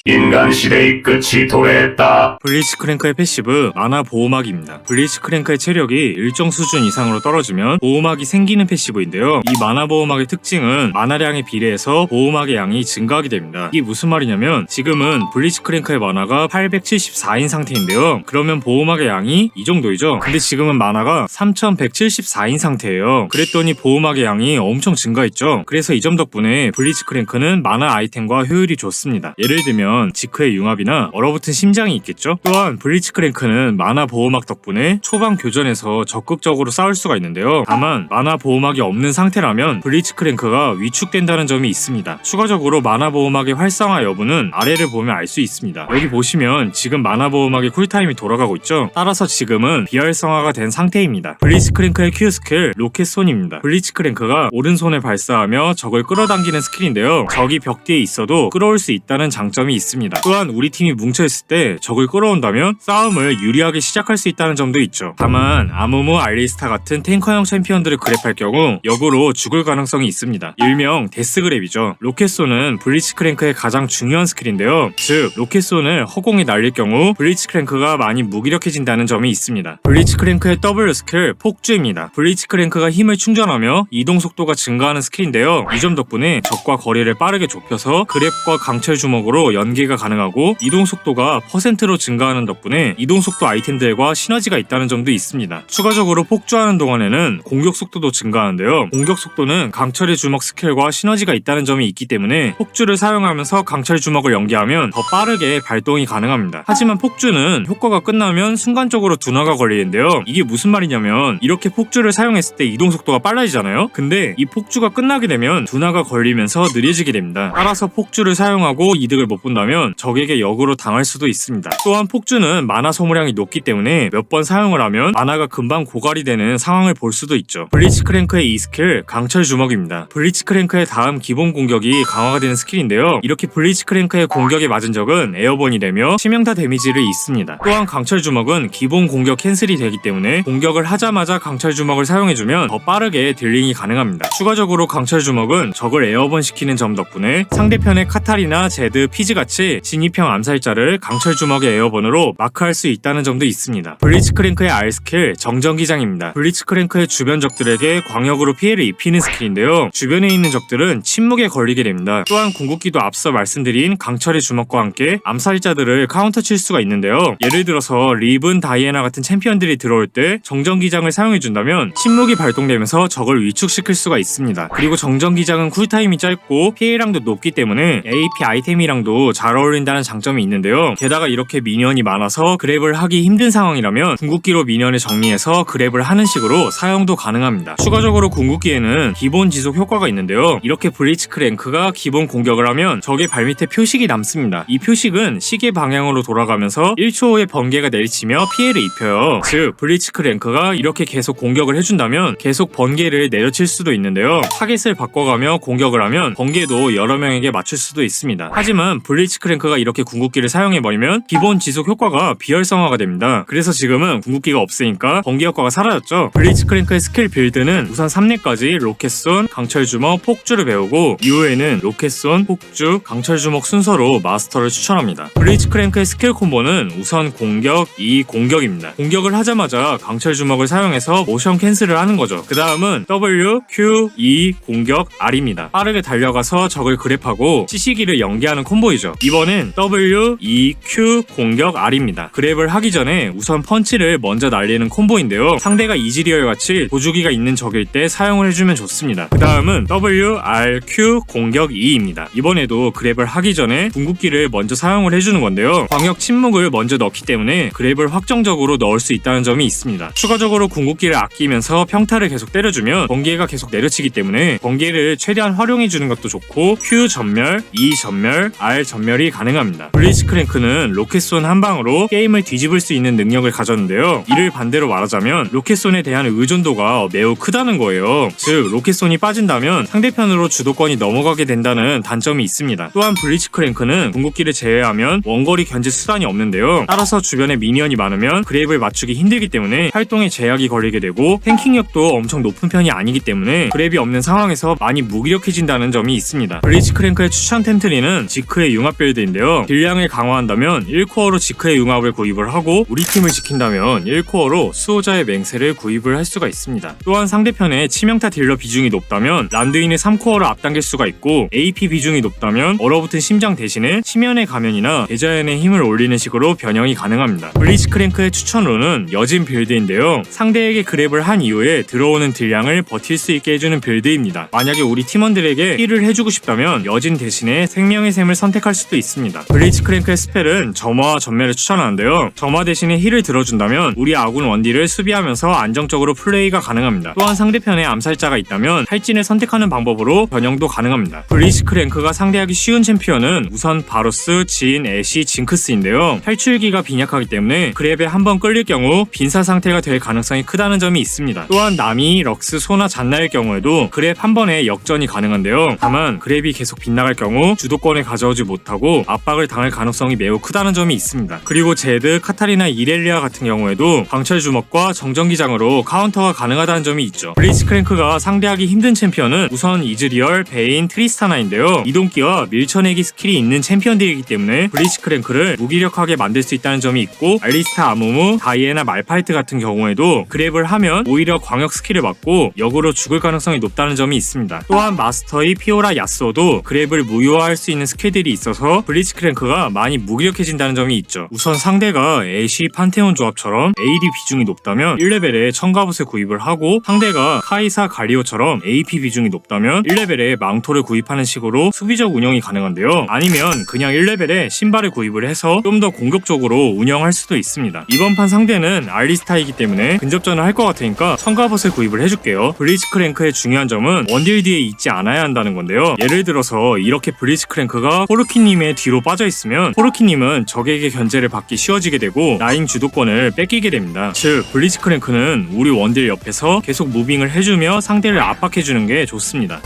인간 시대의 끝이 도래했다. 블리츠크랭크의 패시브 마나 보호막입니다. 블리츠크랭크의 체력이 일정 수준 이상으로 떨어지면 보호막이 생기는 패시브인데요. 이 마나 보호막의 특징은 마나량에 비례해서 보호막의 양이 증가하게 됩니다. 이게 무슨 말이냐면 지금은 블리츠크랭크의 마나가 874인 상태인데요. 그러면 보호막의 양이 이 정도이죠. 근데 지금은 마나가 3174인 상태예요. 그랬더니 보호막의 양이 엄청 증가했죠. 그래서 이 점 덕분에 블리츠크랭크는 마나 아이템과 효율이 좋습니다. 예를 들면 지크의 융합이나 얼어붙은 심장이 있겠죠. 또한 블리츠크랭크는 마나 보호막 덕분에 초반 교전에서 적극적으로 싸울 수가 있는데요. 다만 마나 보호막이 없는 상태라면 블리츠크랭크가 위축된다는 점이 있습니다. 추가적으로 마나 보호막의 활성화 여부는 아래를 보면 알 수 있습니다. 여기 보시면 지금 마나 보호막의 쿨타임이 돌아가고 있죠. 따라서 지금은 비활성화가 된 상태입니다. 블리츠크랭크의 Q 스킬 로켓손입니다. 블리츠크랭크가 오른손을 발사하며 적을 끌어당기는 스킬인데요. 적이 벽 뒤에 있어도 끌어올 수 있다는 장점이 있습니다. 또한 우리 팀이 뭉쳐있을 때 적을 끌어온다면 싸움을 유리하게 시작할 수 있다는 점도 있죠. 다만 아무무 알리스타 같은 탱커형 챔피언들을 그랩할 경우 역으로 죽을 가능성이 있습니다. 일명 데스그랩이죠. 로켓손은 블리츠크랭크의 가장 중요한 스킬인데요. 즉 로켓손을 허공에 날릴 경우 블리츠크랭크가 많이 무기력해진다는 점이 있습니다. 블리츠크랭크의 W 스킬 폭주입니다. 블리츠크랭크가 힘을 충전하며 이동 속도가 증가하는 스킬인데요. 이 점 덕분에 적과 거리를 빠르게 좁혀서 그랩과 강철 주먹으로 연계가 가능하고 이동 속도가 %로 증가하는 덕분에 이동 속도 아이템들과 시너지가 있다는 점도 있습니다. 추가적으로 폭주하는 동안에는 공격 속도도 증가하는데요. 공격 속도는 강철의 주먹 스킬과 시너지가 있다는 점이 있기 때문에 폭주를 사용하면서 강철 주먹을 연계하면 더 빠르게 발동이 가능합니다. 하지만 폭주는 효과가 끝나면 순간적으로 둔화가 걸리는데요. 이게 무슨 말이냐면 이렇게 폭주를 사용했을 때 이동 속도가 빨라지잖아요. 근데 이 폭주가 끝나게 되면 둔화가 걸리면서 느려지게 됩니다. 따라서 폭주를 사용하고 이득을 못 본다면 적에게 역으로 당할 수도 있습니다. 또한 폭주는 마나 소모량이 높기 때문에 몇 번 사용을 하면 마나가 금방 고갈이 되는 상황을 볼 수도 있죠. 블리츠크랭크의 이 스킬 강철 주먹입니다. 블리츠크랭크의 다음 기본 공격이 강화가 되는 스킬인데요. 이렇게 블리츠크랭크의 공격에 맞은 적은 에어본이 되며 치명타 데미지를 입습니다. 또한 강철 주먹은 기본 공격 캔슬이 되기 때문에 공격을 하자마자 강철 주먹을 사용해주면 더 빠르게 딜링이 가능합니다. 추가적으로 강철 주먹은 적을 에어본 시키는 점 덕분에 상대편의 카타리나 제드, 피즈같이 진입형 암살자를 강철 주먹의 에어본으로 마크할 수 있다는 점도 있습니다. 블리츠크랭크의 R 스킬 정전기장입니다. 블리츠크랭크의 주변 적들에게 광역으로 피해를 입히는 스킬인데요. 주변에 있는 적들은 침묵에 걸리게 됩니다. 또한 궁극기도 앞서 말씀드린 강철의 주먹과 함께 암살자들을 카운터 칠 수가 있는데요. 예를 들어서 리븐, 다이애나 같은 챔피언들이 들어올 때 정전기장을 사용해준다면 침묵이 발동되면서 적을 위축시킬 수가 있습니다. 그리고 정전기장은 쿨타임이 짧고 피해량도 높기 때문에 AP 아이템이랑도 잘 어울린다는 장점이 있는데요. 게다가 이렇게 미니언이 많아서 그랩을 하기 힘든 상황이라면 궁극기로 미니언을 정리해서 그랩을 하는 식으로 사용도 가능합니다. 추가적으로 궁극기에는 기본 지속 효과가 있는데요. 이렇게 블리츠크랭크가 기본 공격을 하면 적의 발밑에 표식이 남습니다. 이 표식은 시계 방향으로 돌아가면서 1초 후에 번개가 내리치며 피해를 입혀요. 즉 블리츠크랭크가 이렇게 계속 공격을 해준다면 계속 번개를 내려칠 수도 있는데요. 타겟을 바꿔가며 공격을 하면 번개도 여러 명에게 맞출 수도 있습니다. 하지만 블리츠크랭크가 이렇게 궁극기를 사용해버리면 기본 지속 효과가 비활성화가 됩니다. 그래서 지금은 궁극기가 없으니까 번개 효과가 사라졌죠. 블리츠크랭크의 스킬 빌드는 우선 3렙까지 로켓손, 강철주먹, 폭주를 배우고 이후에는 로켓손, 폭주, 강철주먹 순서로 마스터를 추천합니다. 블리츠크랭크의 스킬 콤보는 우선 공격, 2 공격입니다. 공격을 하자마자 강철주먹을 사용해서 모션 캔슬을 하는 거죠. 그 다음은 W, Q, 2 공격, R입니다. 빠르게 달려가서 적을 그랩하고 시시기를 연계하는 콤보이죠. 이번엔 W, 2, Q 공격, R입니다. 그랩을 하기 전에 우선 펀치를 먼저 날리는 콤보인데요. 상대가 이지리얼 같이 도주기가 있는 적일 때 사용을 해주면 좋습니다. 그 다음은 W, R, Q 공격 2입니다. 이번에도 그랩을 하기 전에 궁극기를 먼저 사용을 해주는 건데요. 광역 침묵을 먼저 넣기 때문에 그랩을 확정적으로 넣을 수 있다는 점이 있습니다. 추가적으로 궁극기를 아끼면서 평타를 계속 때려주면 번개가 계속 내려치기 때문에 번개를 최대한 활용해주는 것도 좋고 Q 전멸, E 전멸, R 전멸이 가능합니다. 블리츠크랭크는 로켓손 한 방으로 게임을 뒤집을 수 있는 능력을 가졌는데요. 이를 반대로 말하자면 로켓손에 대한 의존도가 매우 크다는 거예요. 즉 로켓손이 빠진다면 상대편으로 주도권이 넘어가게 된다는 단점이 있습니다. 또한 블리츠크랭크는 궁극기를 제외하면 원거리 견제 수단이 없는데요. 따라서 주변에 미니언이 많으면 그랩을 맞추기 힘들기 때문에 활동에 제약이 걸리게 되고 탱킹력도 엄청 높은 편이 아니기 때문에 그랩이 없는 상황에서 많이 무기력해진다는 점이 있습니다. 블리츠크랭크의 추천 템트리는 지크의 융합 융합 빌드인데요. 딜량을 강화한다면 1코어로 지크의 융합을 구입을 하고 우리 팀을 지킨다면 1코어로 수호자의 맹세를 구입을 할 수가 있습니다. 또한 상대편의 치명타 딜러 비중이 높다면 란두인의 3코어를 앞당길 수가 있고 AP 비중이 높다면 얼어붙은 심장 대신에 치면의 가면이나 대자연의 힘을 올리는 식으로 변형이 가능합니다. 블리츠크랭크의 추천로는 여진 빌드인데요. 상대에게 그랩을 한 이후에 들어오는 딜량을 버틸 수 있게 해주는 빌드입니다. 만약에 우리 팀원들에게 힐을 해주고 싶다면 여진 대신에 생명의 샘을 선택할 수도 있습니다. 블리츠크랭크의 스펠은 점화와 전멸을 추천하는데요. 점화 대신에 힐을 들어준다면 우리 아군 원딜을 수비하면서 안정적으로 플레이가 가능합니다. 또한 상대편에 암살자가 있다면 탈진을 선택하는 방법으로 변형도 가능합니다. 블리츠크랭크가 상대하기 쉬운 챔피언은 우선 바로스, 진, 애쉬, 징크스인데요. 탈출기가 빈약하기 때문에 그랩에 한번 끌릴 경우 빈사 상태가 될 가능성이 크다는 점이 있습니다. 또한 나미, 럭스, 소나 잔나일 경우에도 그랩 한 번에 역전이 가능한데요. 다만 그랩이 계속 빗나갈 경우 주도권을 가져오지 못하고 압박을 당할 가능성이 매우 크다는 점이 있습니다. 그리고 제드, 카타리나, 이렐리아 같은 경우에도 강철 주먹과 정전기장으로 카운터가 가능하다는 점이 있죠. 블리츠크랭크가 상대하기 힘든 챔피언은 우선 이즈리얼, 베인, 트리스타나인데요. 이동기와 밀쳐내기 스킬이 있는 챔피언들이기 때문에 블리츠크랭크를 무기력하게 만들 수 있다는 점이 있고 알리스타, 아무무, 다이애나, 말파이트 같은 경우에도 그랩을 하면 오히려 광역 스킬을 맞고 역으로 죽을 가능성이 높다는 점이 있습니다. 또한 마스터의 피오라, 야스오도 그랩을 무효화할 수 있는 스킬들이 있어서 블리츠크랭크가 많이 무기력해진다는 점이 있죠. 우선 상대가 애쉬, 판테온 조합처럼 AD 비중이 높다면 1레벨에 청가봇을 구입을 하고 상대가 카이사, 갈리오처럼 AP 비중이 높다면 1레벨에 망토를 구입하는 식으로 수비적 운영이 가능한데요. 아니면 그냥 1레벨에 신발을 구입을 해서 좀 더 공격적으로 운영할 수도 있습니다. 이번 판 상대는 알리스타이기 때문에 근접전을 할 것 같으니까 청가봇을 구입을 해줄게요. 블리츠크랭크의 중요한 점은 원딜 뒤에 있지 않아야 한다는 건데요. 예를 들어서 이렇게 블리츠크랭크가 포르키님의 뒤로 빠져있으면 포르키님은 적에게 견제를 받기 쉬워지게 되고 라인 주도권을 뺏기게 됩니다. 즉 블리츠크랭크는 우리 원딜 옆에서 계속 무빙을 해주며 상대를 압박해주는 게 좋습니다.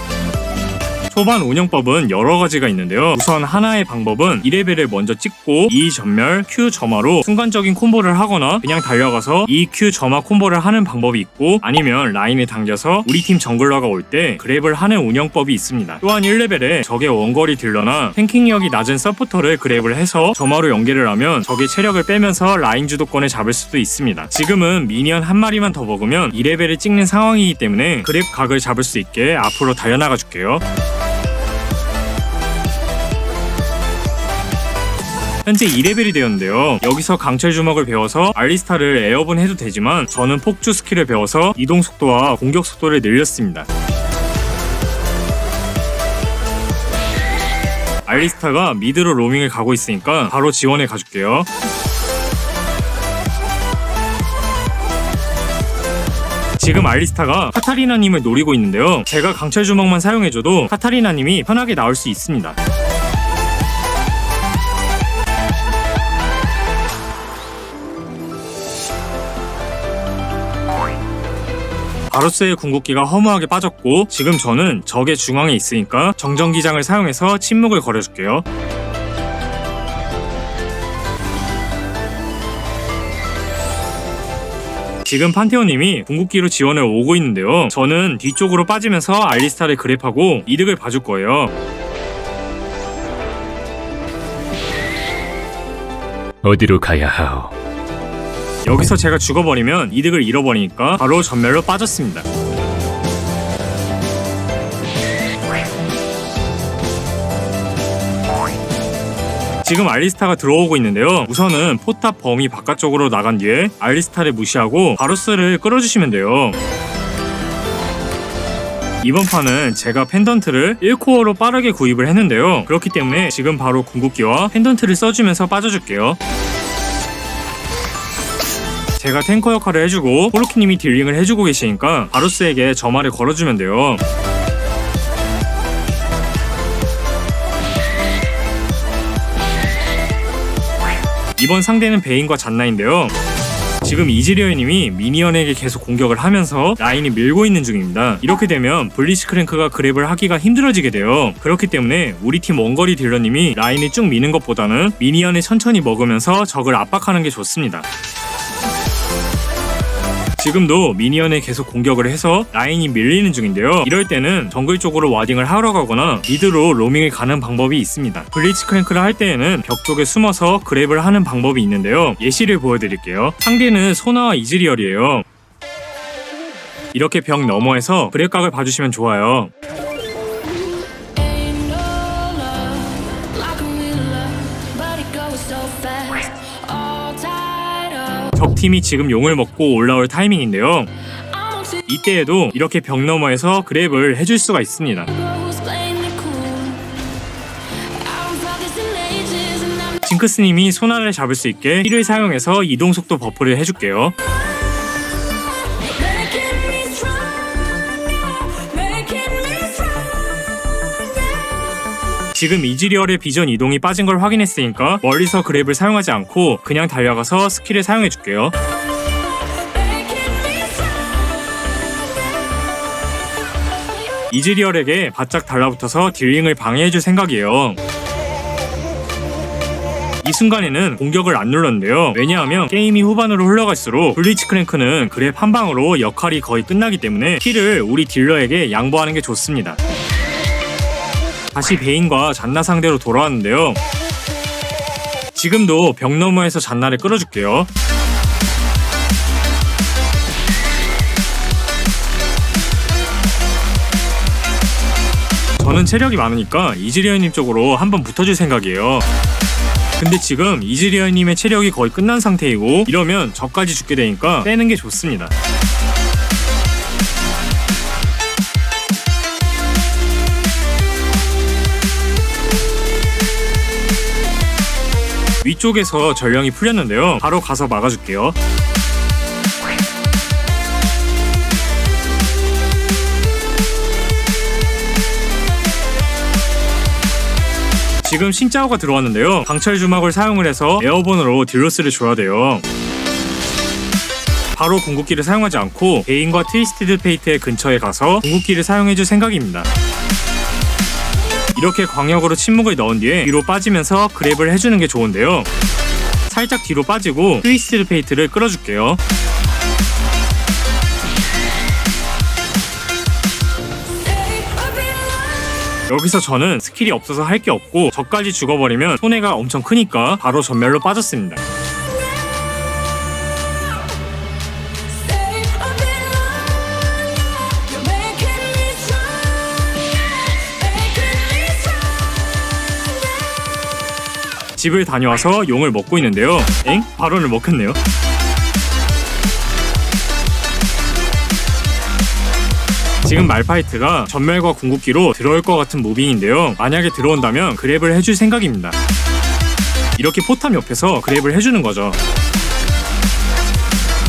초반 운영법은 여러 가지가 있는데요. 우선 하나의 방법은 2레벨을 먼저 찍고 E 전멸, Q 점화로 순간적인 콤보를 하거나 그냥 달려가서 E, Q 점화 콤보를 하는 방법이 있고 아니면 라인에 당겨서 우리 팀 정글러가 올 때 그랩을 하는 운영법이 있습니다. 또한 1레벨에 적의 원거리 딜러나 탱킹력이 낮은 서포터를 그랩을 해서 점화로 연계를 하면 적의 체력을 빼면서 라인 주도권을 잡을 수도 있습니다. 지금은 미니언 한 마리만 더 먹으면 2레벨을 찍는 상황이기 때문에 그랩 각을 잡을 수 있게 앞으로 달려나가 줄게요. 현재 2레벨이 되었는데요. 여기서 강철 주먹을 배워서 알리스타를 에어본 해도 되지만 저는 폭주 스킬을 배워서 이동 속도와 공격 속도를 늘렸습니다. 알리스타가 미드로 로밍을 가고 있으니까 바로 지원해 가줄게요. 지금 알리스타가 카타리나님을 노리고 있는데요. 제가 강철 주먹만 사용해줘도 카타리나님이 편하게 나올 수 있습니다. 바로스의 궁극기가 허무하게 빠졌고 지금 저는 적의 중앙에 있으니까 정전기장을 사용해서 침묵을 걸어줄게요. 지금 판테온님이 궁극기로 지원을 오고 있는데요. 저는 뒤쪽으로 빠지면서 알리스타를 그랩하고 이득을 봐줄 거예요. 어디로 가야 하오? 여기서 제가 죽어버리면 이득을 잃어버리니까 바로 전멸로 빠졌습니다. 지금 알리스타가 들어오고 있는데요. 우선은 포탑 범위 바깥쪽으로 나간 뒤에 알리스타를 무시하고 바로스를 끌어주시면 돼요. 이번 판은 제가 펜던트를 1코어로 빠르게 구입을 했는데요. 그렇기 때문에 지금 바로 궁극기와 펜던트를 써주면서 빠져줄게요. 제가 탱커 역할을 해주고 포르키님이 딜링을 해주고 계시니까 바로스에게 점화를 걸어주면 돼요. 이번 상대는 베인과 잔나인데요. 지금 이즈리얼님이 미니언에게 계속 공격을 하면서 라인이 밀고 있는 중입니다. 이렇게 되면 블리츠크랭크가 그랩을 하기가 힘들어지게 돼요. 그렇기 때문에 우리 팀 원거리 딜러님이 라인을 쭉 미는 것보다는 미니언을 천천히 먹으면서 적을 압박하는 게 좋습니다. 지금도 미니언에 계속 공격을 해서 라인이 밀리는 중인데요. 이럴 때는 정글 쪽으로 와딩을 하러 가거나 미드로 로밍을 가는 방법이 있습니다. 블리츠크랭크를 할 때에는 벽 쪽에 숨어서 그랩을 하는 방법이 있는데요. 예시를 보여드릴게요. 상대는 소나와 이즈리얼이에요. 이렇게 벽 너머에서 그랩각을 봐주시면 좋아요. 적팀이 지금 용을 먹고 올라올 타이밍인데요. 이때에도 이렇게 벽 너머에서 그랩을 해줄 수가 있습니다. 징크스님이 소나를 잡을 수 있게 힐을 사용해서 이동속도 버프를 해줄게요. 지금 이즈리얼의 비전 이동이 빠진 걸 확인했으니까 멀리서 그랩을 사용하지 않고 그냥 달려가서 스킬을 사용해줄게요. 이즈리얼에게 바짝 달라붙어서 딜링을 방해해줄 생각이에요. 이 순간에는 공격을 안 눌렀는데요. 왜냐하면 게임이 후반으로 흘러갈수록 블리츠크랭크는 그랩 한 방으로 역할이 거의 끝나기 때문에 킬을 우리 딜러에게 양보하는 게 좋습니다. 다시 베인과 잔나 상대로 돌아왔는데요. 지금도 벽 너머에서 잔나를 끌어줄게요. 저는 체력이 많으니까 이즈리얼님 쪽으로 한번 붙어줄 생각이에요. 근데 지금 이즈리얼님의 체력이 거의 끝난 상태이고 이러면 저까지 죽게 되니까 빼는 게 좋습니다. 위쪽에서 전령이 풀렸는데요. 바로 가서 막아줄게요. 지금 신짜오가 들어왔는데요. 강철 주막을 사용을 해서 에어본으로 딜로스를 줘야 돼요. 바로 궁극기를 사용하지 않고 베인과 트위스티드 페이트의 근처에 가서 궁극기를 사용해줄 생각입니다. 이렇게 광역으로 침묵을 넣은 뒤에 뒤로 빠지면서 그랩을 해주는 게 좋은데요. 살짝 뒤로 빠지고 트위스티드 페이트를 끌어줄게요. 여기서 저는 스킬이 없어서 할 게 없고 저까지 죽어버리면 손해가 엄청 크니까 바로 전멸로 빠졌습니다. 집을 다녀와서 용을 먹고 있는데요. 엥? 바론을 먹혔네요. 지금 말파이트가 전멸과 궁극기로 들어올 것 같은 무빙인데요. 만약에 들어온다면 그랩을 해줄 생각입니다. 이렇게 포탑 옆에서 그랩을 해주는 거죠.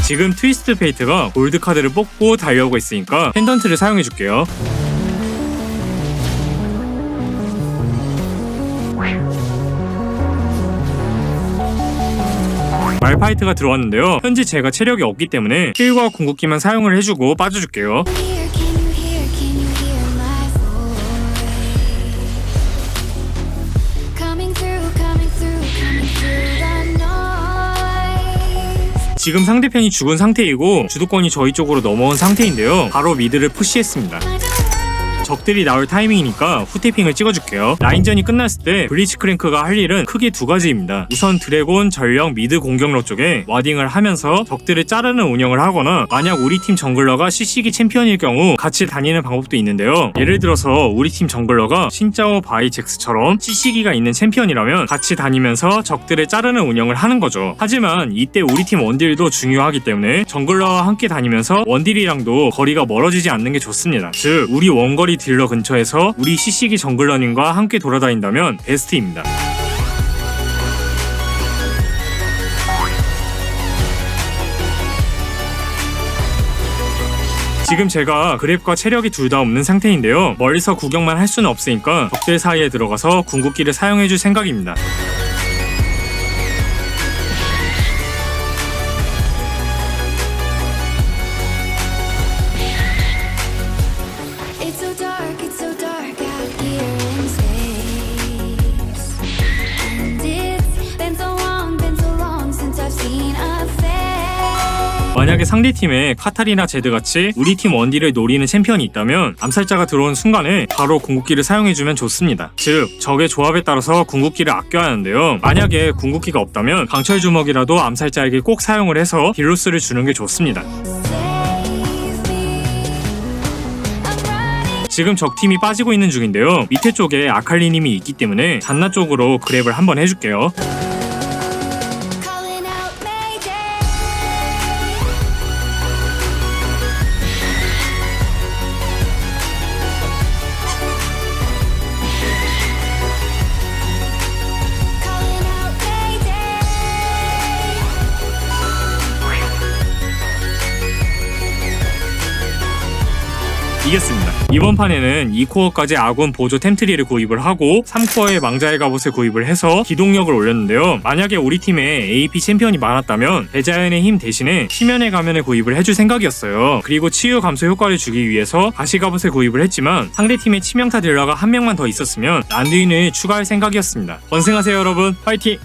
지금 트위스트 페이트가 골드 카드를 뽑고 달려오고 있으니까 펜던트를 사용해줄게요. 말파이트가 들어왔는데요. 현재 제가 체력이 없기 때문에 힐과 궁극기만 사용을 해주고 빠져줄게요. 지금 상대편이 죽은 상태이고 주도권이 저희 쪽으로 넘어온 상태인데요. 바로 미드를 푸시했습니다. 적들이 나올 타이밍이니까 후테핑을 찍어줄게요. 라인전이 끝났을 때 블리츠크랭크가 할 일은 크게 두 가지입니다. 우선 드래곤, 전령, 미드 공격로 쪽에 와딩을 하면서 적들을 자르는 운영을 하거나 만약 우리 팀 정글러가 CC기 챔피언일 경우 같이 다니는 방법도 있는데요. 예를 들어서 우리 팀 정글러가 신짜오, 바이, 잭스처럼 CC기가 있는 챔피언이라면 같이 다니면서 적들을 자르는 운영을 하는 거죠. 하지만 이때 우리 팀 원딜도 중요하기 때문에 정글러와 함께 다니면서 원딜이랑도 거리가 멀어지지 않는 게 좋습니다. 즉 우리 원거리 딜러 근처에서 우리 CC기 정글러님과 함께 돌아다닌다면 베스트입니다. 지금 제가 그랩과 체력이 둘 다 없는 상태인데요. 멀리서 구경만 할 수는 없으니까 적들 사이에 들어가서 궁극기를 사용해줄 생각입니다. 만약에 상대팀에 카타리나 제드같이 우리 팀 원딜을 노리는 챔피언이 있다면 암살자가 들어온 순간에 바로 궁극기를 사용해주면 좋습니다. 즉 적의 조합에 따라서 궁극기를 아껴야 하는데요. 만약에 궁극기가 없다면 강철 주먹이라도 암살자에게 꼭 사용을 해서 딜로스를 주는 게 좋습니다. 지금 적팀이 빠지고 있는 중인데요. 밑에 쪽에 아칼리님이 있기 때문에 잔나 쪽으로 그랩을 한번 해줄게요. 이겼습니다. 이번 판에는 2코어까지 아군 보조 템트리를 구입을 하고 3코어에 망자의 갑옷을 구입을 해서 기동력을 올렸는데요. 만약에 우리 팀에 AP 챔피언이 많았다면 대자연의 힘 대신에 심연의 가면을 구입을 해줄 생각이었어요. 그리고 치유 감소 효과를 주기 위해서 가시 갑옷을 구입을 했지만 상대팀에 치명타 딜러가 한 명만 더 있었으면 란두인을 추가할 생각이었습니다. 번승하세요 여러분. 파이팅!